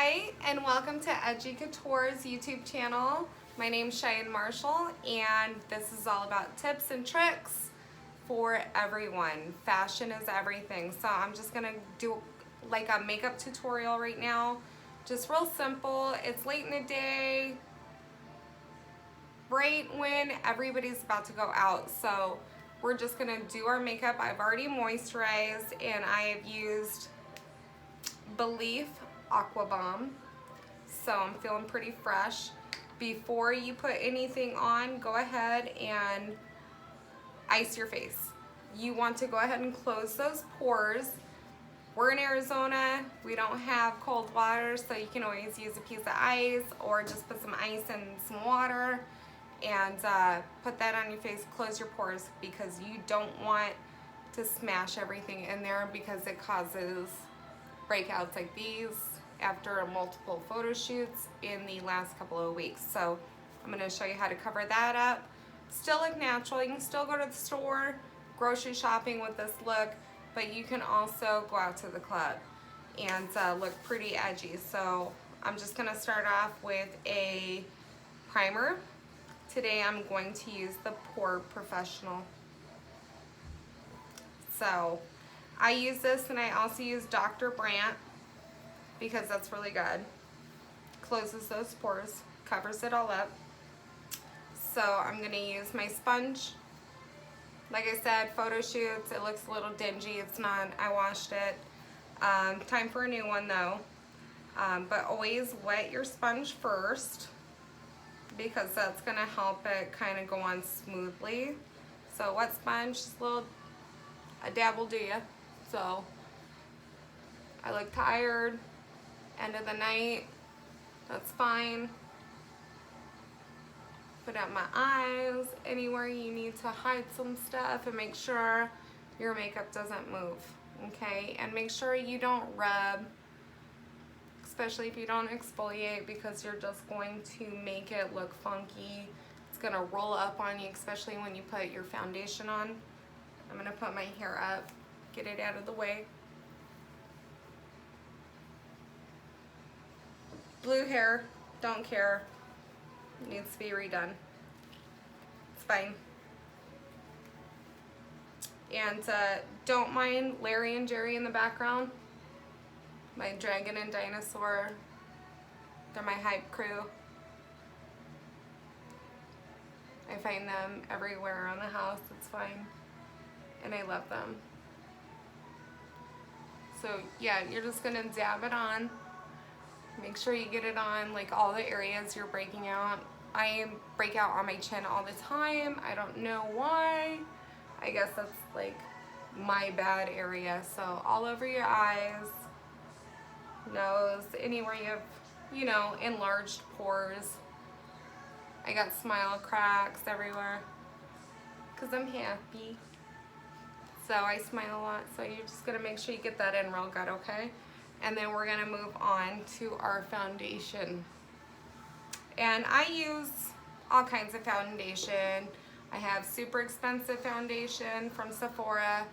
Hi, and welcome to Edgy Couture's YouTube channel. My name's Cheyenne Marshall, and this is all about tips and tricks for everyone. Fashion is everything. So I'm just gonna do like a makeup tutorial right now. Just real simple. It's late in the day, right when everybody's about to go out. So we're just gonna do our makeup. I've already moisturized, and I have used Belif Aqua Bomb. So I'm feeling pretty fresh. Before you put anything on, go ahead and ice your face. You want to go ahead and close those pores. We're in Arizona, we don't have cold water, so you can always use a piece of ice or just put some ice and some water and put that on your face. Close your pores because you don't want to smash everything in there because it causes breakouts like these after multiple photo shoots in the last couple of weeks. So I'm going to show you how to cover that up. Still look natural. You can still go to the store, grocery shopping with this look, but you can also go out to the club and look pretty edgy. So I'm just going to start off with a primer. Today I'm going to use the Pore Professional. So I use this, and I also use Dr. Brandt because that's really good. Closes those pores, covers it all up. So I'm gonna use my sponge. Like I said, photo shoots, it looks a little dingy. It's not, I washed it. Time for a new one though. But always wet your sponge first because that's gonna help it kind of go on smoothly. So wet sponge, just a dab will do ya. So I look tired, end of the night, that's fine. Put out my eyes, anywhere you need to hide some stuff, and make sure your makeup doesn't move, okay? And make sure you don't rub, especially if you don't exfoliate, because you're just going to make it look funky. It's gonna roll up on you, especially when you put your foundation on. I'm gonna put my hair up, get it out of the way. Blue hair, don't care. It needs to be redone. It's fine. And don't mind Larry and Jerry in the background. My dragon and dinosaur. They're my hype crew. I find them everywhere around the house. It's fine. And I love them. So yeah, you're just gonna dab it on. Make sure you get it on like all the areas you're breaking out. I break out on my chin all the time. I don't know why. I guess that's like my bad area. So all over your eyes, nose, anywhere you have, you know, enlarged pores. I got smile cracks everywhere because I'm happy. So I smile a lot. So you're just gonna make sure you get that in real good, okay? And then we're gonna move on to our foundation. And I use all kinds of foundation. I have super expensive foundation from Sephora,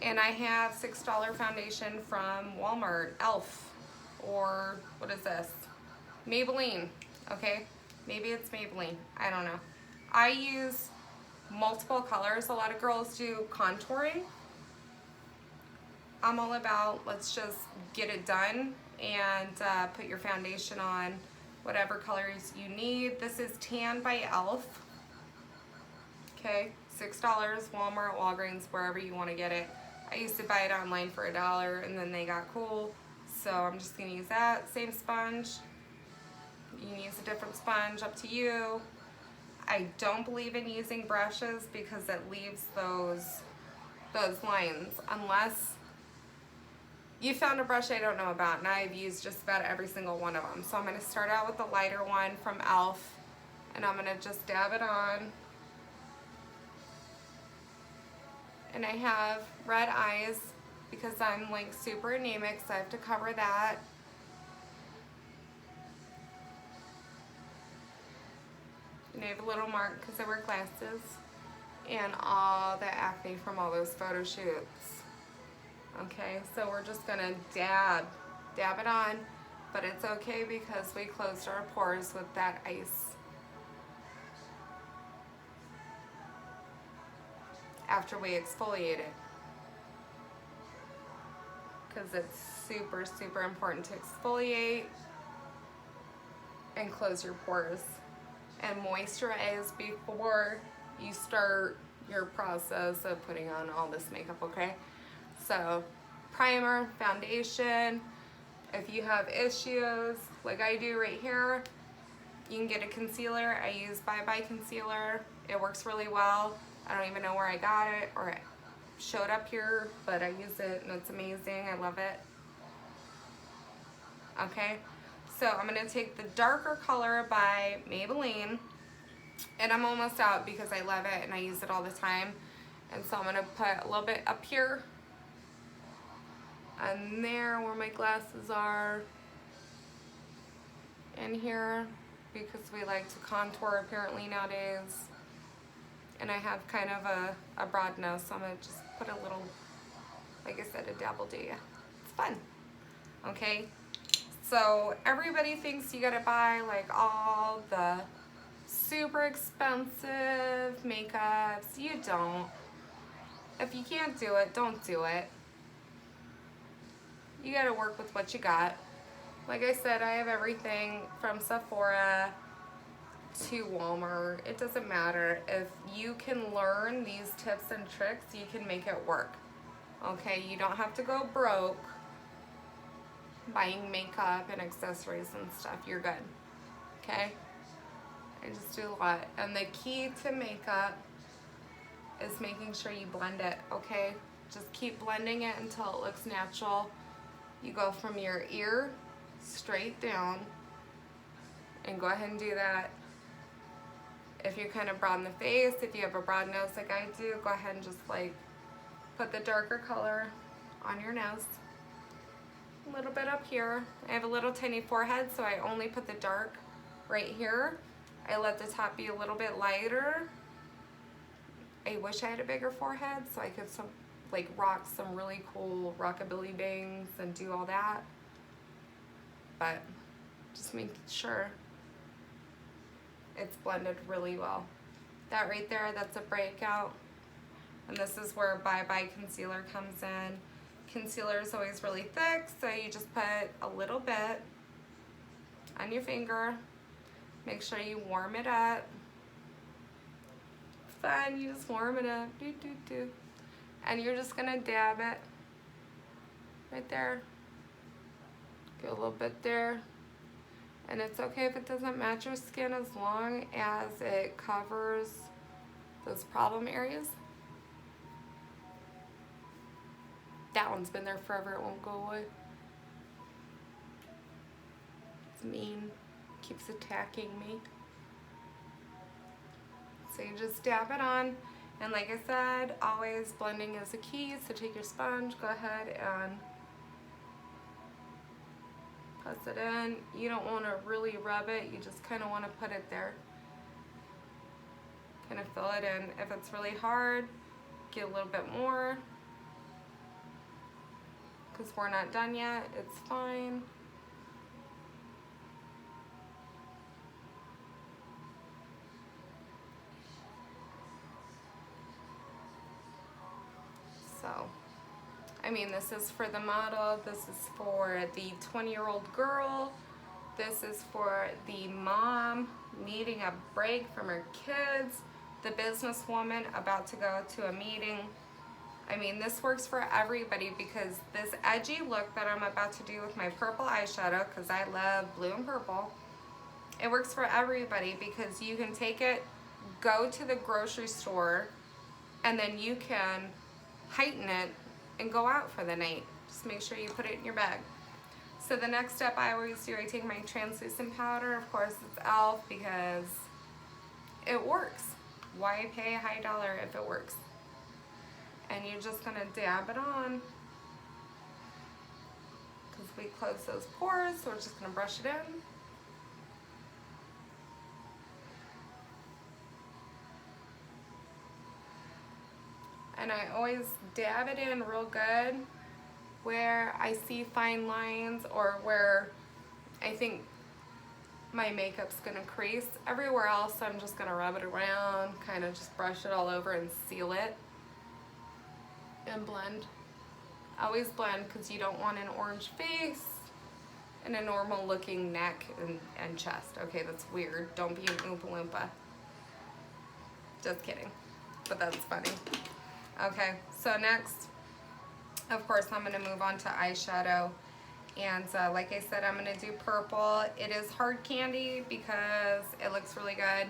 and I have $6 foundation from Walmart, e.l.f. or what is this? Maybelline, okay? Maybe it's Maybelline, I don't know. I use multiple colors. A lot of girls do contouring. I'm all about let's just get it done and put your foundation on whatever colors you need. This is Tan by e.l.f. Okay, $6, Walmart, Walgreens, wherever you want to get it. I used to buy it online for $1 and then they got cool. So I'm just gonna use that. Same sponge. You can use a different sponge, up to you. I don't believe in using brushes because it leaves those lines unless you found a brush I don't know about, and I've used just about every single one of them. So I'm going to start out with the lighter one from e.l.f. and I'm going to just dab it on. And I have red eyes because I'm like super anemic, so I have to cover that. And I have a little mark because I wear glasses. And all the acne from all those photo shoots. Okay, so we're just gonna dab it on. but it's okay because we closed our pores with that ice after we exfoliated, because it's super, super important to exfoliate and close your pores and moisturize before you start your process of putting on all this makeup, okay? So primer, foundation. If you have issues like I do right here, you can get a concealer. I use Bye Bye concealer. It works really well. I don't even know where I got it or it showed up here, but I use it and it's amazing. I love it. Okay, so I'm gonna take the darker color by Maybelline, and I'm almost out because I love it and I use it all the time. And so I'm gonna put a little bit up here and there where my glasses are, in here, because we like to contour apparently nowadays. And I have kind of a broad nose, so I'm gonna just put a little, like I said, a dabble do ya. It's fun, okay? So everybody thinks you gotta buy like all the super expensive makeups. You don't. If you can't do it, don't do it. You gotta work with what you got. Like I said, I have everything from Sephora to Walmart. It doesn't matter. If you can learn these tips and tricks, you can make it work. Okay, you don't have to go broke buying makeup and accessories and stuff. You're good. Okay? I just do a lot. And the key to makeup is making sure you blend it, okay? Just keep blending it until it looks natural. You go from your ear straight down, and go ahead and do that. If you're kind of broad in the face, if you have a broad nose like I do, go ahead and just like put the darker color on your nose. A little bit up here. I have a little tiny forehead, so I only put the dark right here. I let the top be a little bit lighter. I wish I had a bigger forehead so I could rock some really cool rockabilly bangs and do all that. But just making sure it's blended really well. That right there, that's a breakout. And this is where Bye Bye concealer comes in. Concealer is always really thick, so you just put a little bit on your finger. Make sure you warm it up. Fun, you just warm it up. Do, do, do. And you're just gonna dab it right there. Get a little bit there. And it's okay if it doesn't match your skin as long as it covers those problem areas. That one's been there forever, it won't go away. It's mean, keeps attacking me. So you just dab it on, and like I said, always blending is a key, so take your sponge, go ahead and press it in. You don't want to really rub it, you just kind of want to put it there. Kind of fill it in. If it's really hard, get a little bit more. Because we're not done yet, it's fine. So, I mean, this is for the model, this is for the 20-year-old girl, this is for the mom needing a break from her kids, the businesswoman about to go to a meeting. I mean, this works for everybody because this edgy look that I'm about to do with my purple eyeshadow, because I love blue and purple, it works for everybody because you can take it, go to the grocery store, and then you can heighten it and go out for the night. Just make sure you put it in your bag. So the next step I always do, I take my translucent powder. Of course, it's e.l.f. because it works. Why pay a high dollar if it works? And you're just gonna dab it on because we close those pores, so we're just gonna brush it in. And I always dab it in real good where I see fine lines or where I think my makeup's gonna crease. Everywhere else, I'm just gonna rub it around, kind of just brush it all over and seal it. And blend. Always blend because you don't want an orange face and a normal looking neck and chest. Okay, that's weird. Don't be an Oompa Loompa. Just kidding. But that's funny. Okay, so next, of course, I'm gonna move on to eyeshadow. And like I said, I'm gonna do purple. It is hard candy because it looks really good.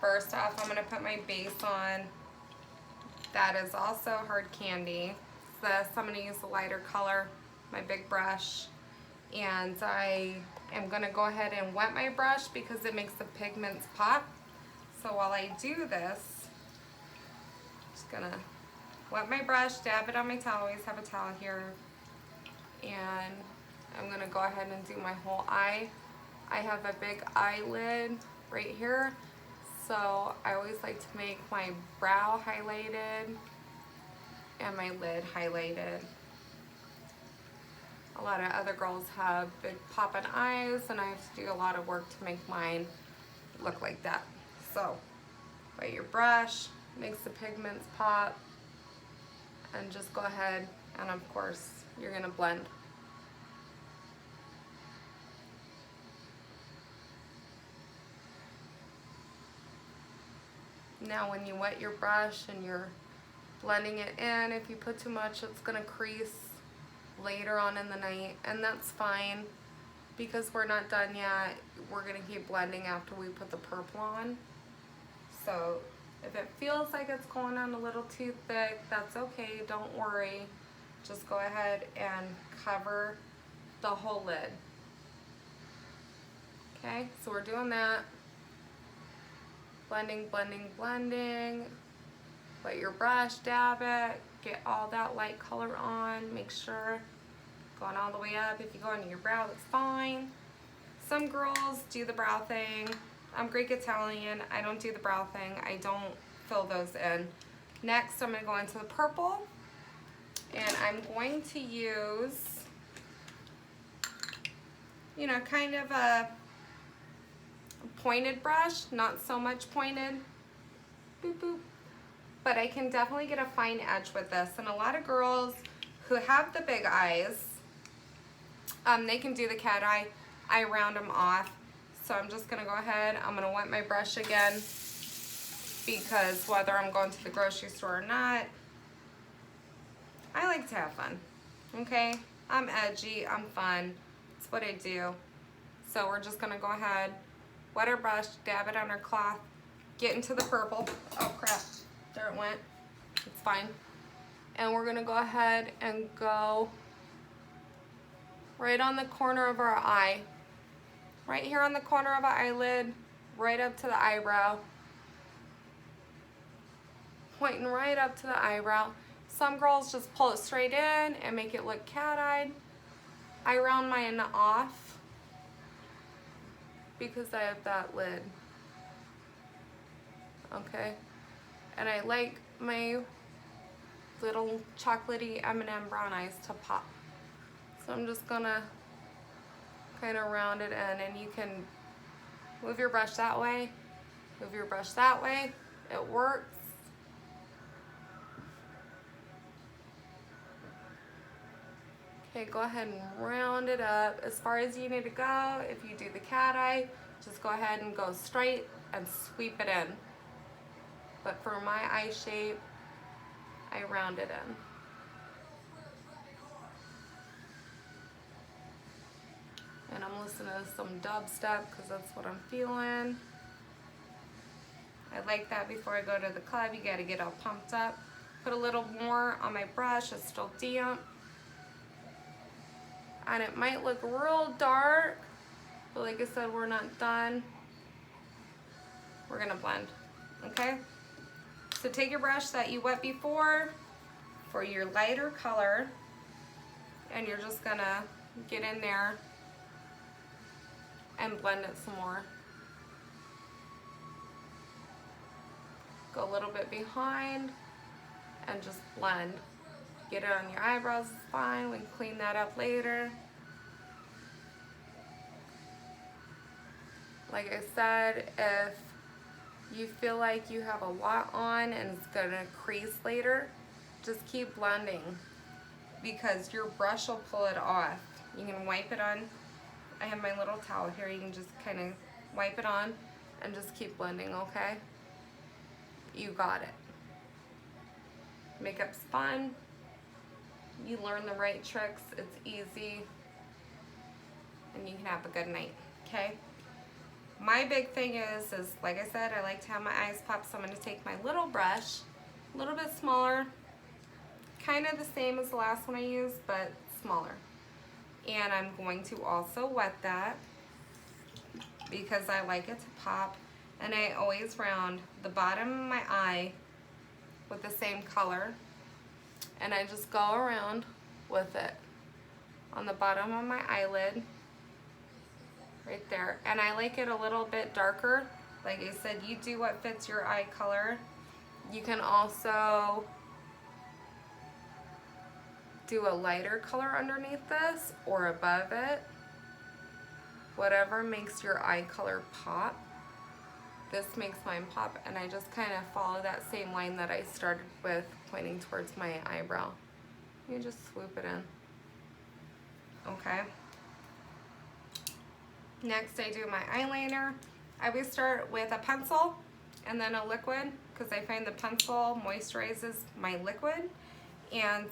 First off, I'm gonna put my base on. That is also hard candy. So I'm gonna use a lighter color, my big brush. And I am gonna go ahead and wet my brush because it makes the pigments pop. So while I do this, just gonna wet my brush, dab it on my towel. I always have a towel here. And I'm gonna go ahead and do my whole eye. I have a big eyelid right here. So I always like to make my brow highlighted and my lid highlighted. A lot of other girls have big poppin' eyes and I have to do a lot of work to make mine look like that. So, wet your brush, makes the pigments pop, and just go ahead and of course you're gonna blend. Now when you wet your brush and you're blending it in, if you put too much, it's gonna crease later on in the night, and that's fine because we're not done yet. We're gonna keep blending after we put the purple on. So if it feels like it's going on a little too thick, that's okay, don't worry. Just go ahead and cover the whole lid. Okay, so we're doing that. Blending, blending, blending. Wet your brush, dab it, get all that light color on, make sure going all the way up. If you go into your brow, that's fine. Some girls do the brow thing. I'm Greek Italian, I don't do the brow thing. I don't fill those in. Next, I'm gonna go into the purple, and I'm going to use, you know, kind of a pointed brush, not so much pointed, boop, boop. But I can definitely get a fine edge with this. And a lot of girls who have the big eyes, they can do the cat eye. I round them off. So I'm just gonna go ahead, I'm gonna wet my brush again because whether I'm going to the grocery store or not, I like to have fun, okay? I'm edgy, I'm fun, it's what I do. So we're just gonna go ahead, wet our brush, dab it on our cloth, get into the purple. Oh crap, there it went, it's fine. And we're gonna go ahead and go right on the corner of our eye. Right here on the corner of our eyelid, right up to the eyebrow. Pointing right up to the eyebrow. Some girls just pull it straight in and make it look cat-eyed. I round mine off because I have that lid. Okay, and I like my little chocolatey M&M brown eyes to pop. So I'm just gonna kind of round it in, and you can move your brush that way, move your brush that way, it works. Okay, go ahead and round it up as far as you need to go. If you do the cat eye, just go ahead and go straight and sweep it in. But for my eye shape, I round it in. And I'm listening to some dubstep because that's what I'm feeling. I like that before I go to the club. You gotta get all pumped up. Put a little more on my brush, it's still damp. And it might look real dark, but like I said, we're not done. We're gonna blend, okay? So take your brush that you wet before for your lighter color, and you're just gonna get in there and blend it some more. Go a little bit behind and just blend. Get it on your eyebrows, it's fine. We can clean that up later. Like I said, if you feel like you have a lot on and it's gonna crease later, just keep blending because your brush will pull it off. You can wipe it on. I have my little towel here. You can just kind of wipe it on and just keep blending, okay? You got it. Makeup's fun. You learn the right tricks. It's easy. And you can have a good night, okay? My big thing is like I said, I like to have my eyes pop, so I'm going to take my little brush, a little bit smaller, kind of the same as the last one I used, but smaller. And I'm going to also wet that because I like it to pop. And I always round the bottom of my eye with the same color. And I just go around with it on the bottom of my eyelid. Right there. And I like it a little bit darker. Like I said, you do what fits your eye color. You can also do a lighter color underneath this or above it. Whatever makes your eye color pop. This makes mine pop, and I just kind of follow that same line that I started with, pointing towards my eyebrow. You just swoop it in. Okay. Next, I do my eyeliner. I always start with a pencil and then a liquid because I find the pencil moisturizes my liquid and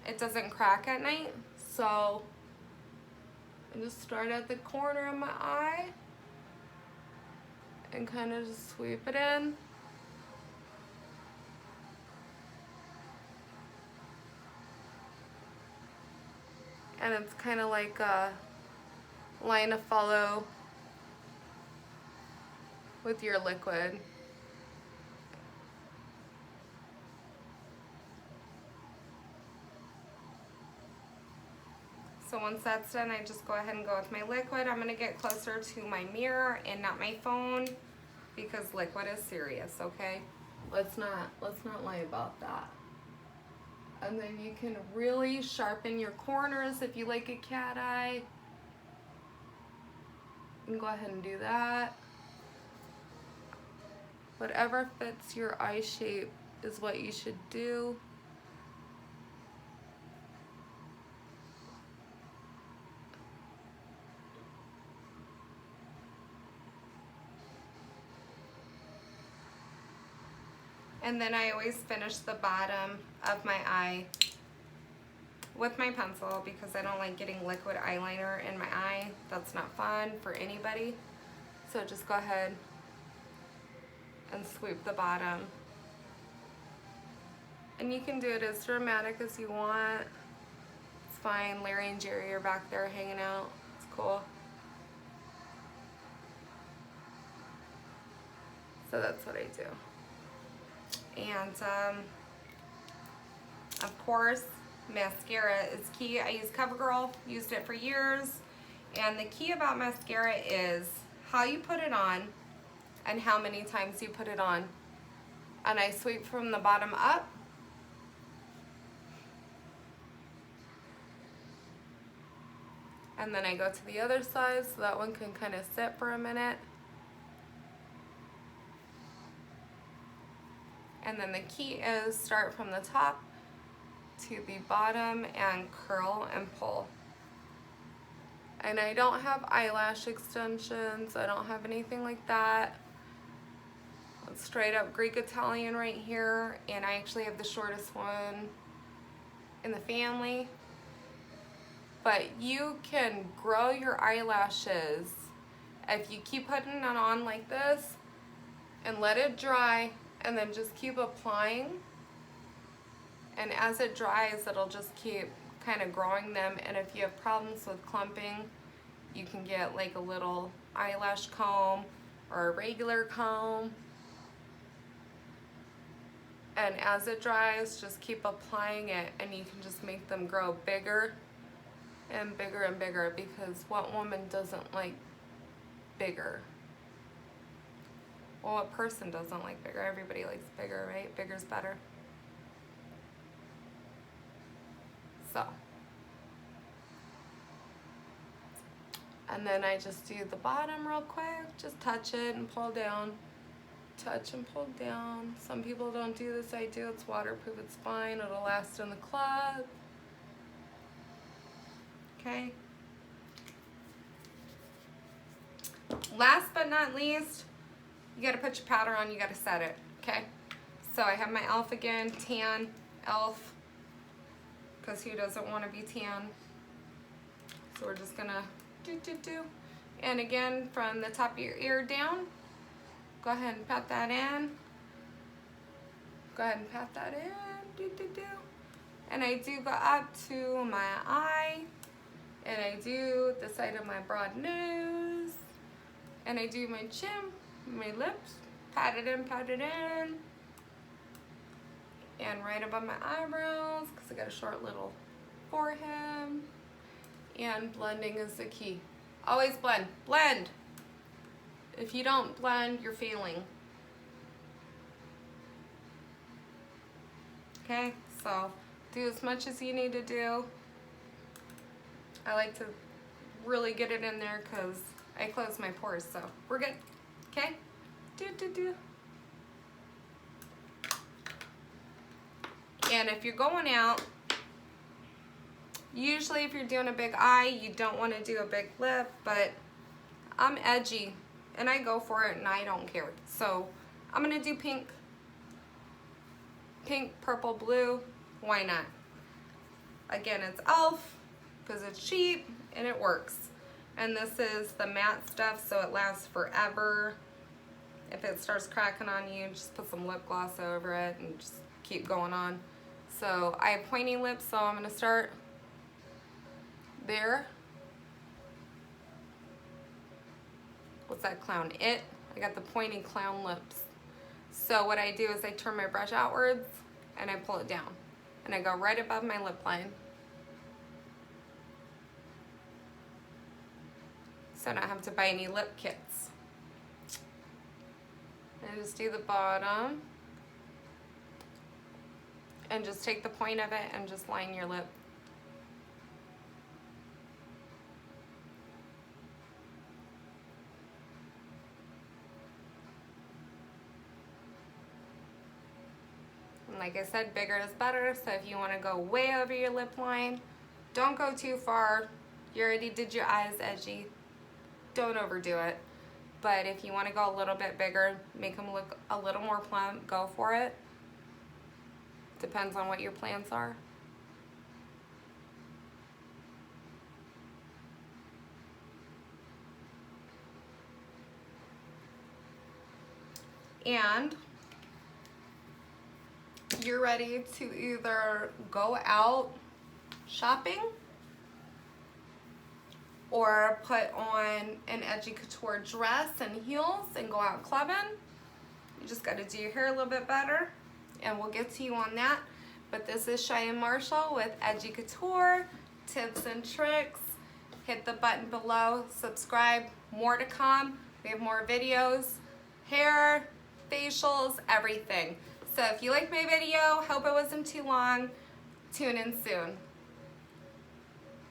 it doesn't crack at night. So I just start at the corner of my eye and kind of just sweep it in. And it's kind of like a line to follow with your liquid. So once that's done, I just go ahead and go with my liquid. I'm gonna get closer to my mirror and not my phone because liquid is serious, okay? Let's not lie about that. And then you can really sharpen your corners if you like a cat eye. You can go ahead and do that. Whatever fits your eye shape is what you should do. And then I always finish the bottom of my eye with my pencil because I don't like getting liquid eyeliner in my eye. That's not fun for anybody. So just go ahead and sweep the bottom. And you can do it as dramatic as you want. It's fine. Larry and Jerry are back there hanging out. It's cool. So that's what I do. And of course, mascara is key. I use CoverGirl, used it for years. And the key about mascara is how you put it on and how many times you put it on. And I sweep from the bottom up. And then I go to the other side so that one can kind of sit for a minute. And then the key is start from the top to the bottom and curl and pull. And I don't have eyelash extensions. I don't have anything like that. It's straight up Greek Italian right here. And I actually have the shortest one in the family. But you can grow your eyelashes if you keep putting it on like this and let it dry. And then just keep applying, and as it dries, it'll just keep kind of growing them. And if you have problems with clumping, you can get like a little eyelash comb or a regular comb. And as it dries, just keep applying it, and you can just make them grow bigger and bigger and bigger, because what woman doesn't like bigger? Well, what person doesn't like bigger? Everybody likes bigger, right? Bigger's better. So, And then I just do the bottom real quick, just touch it and pull down. Touch and pull down. Some people don't do this, I do. It's waterproof, it's fine, it'll last in the club. Okay. Last but not least, you gotta put your powder on, you gotta set it, okay? So I have my e.l.f. again, tan e.l.f. because who doesn't want to be tan? So we're just gonna do. And again, from the top of your ear down, go ahead and pat that in. Go ahead and pat that in, do. And I do go up to my eye, and I do the side of my broad nose, and I do my chin, my lips, pat it in. And right above my eyebrows, because I got a short little forehead. And blending is the key. Always blend. Blend. If you don't blend, you're failing. Okay, so do as much as you need to do. I like to really get it in there because I close my pores, so we're good. Okay? Do. And if you're going out, usually if you're doing a big eye, you don't want to do a big lip, but I'm edgy and I go for it and I don't care. So I'm going to do pink, purple, blue. Why not? Again, it's e.l.f. because it's cheap and it works. And this is the matte stuff, so it lasts forever. If it starts cracking on you, just put some lip gloss over it and just keep going on. So I have pointy lips, so I'm going to start there. What's that clown? I got the pointy clown lips. So what I do is I turn my brush outwards and I pull it down. And I go right above my lip line. So I don't have to buy any lip kits. And just do the bottom. And just take the point of it and just line your lip. And like I said, bigger is better. So if you want to go way over your lip line, don't go too far. You already did your eyes edgy. Don't overdo it. But if you want to go a little bit bigger, make them look a little more plump, go for it. Depends on what your plans are. And you're ready to either go out shopping or put on an edgy couture dress and heels and go out clubbing. You just got to do your hair a little bit better, and we'll get to you on that. But this is Cheyenne Marshall with Edgy Couture, tips and tricks. Hit the button below, subscribe, more to come. We have more videos, hair, facials, everything. So if you like my video, hope it wasn't too long, tune in soon.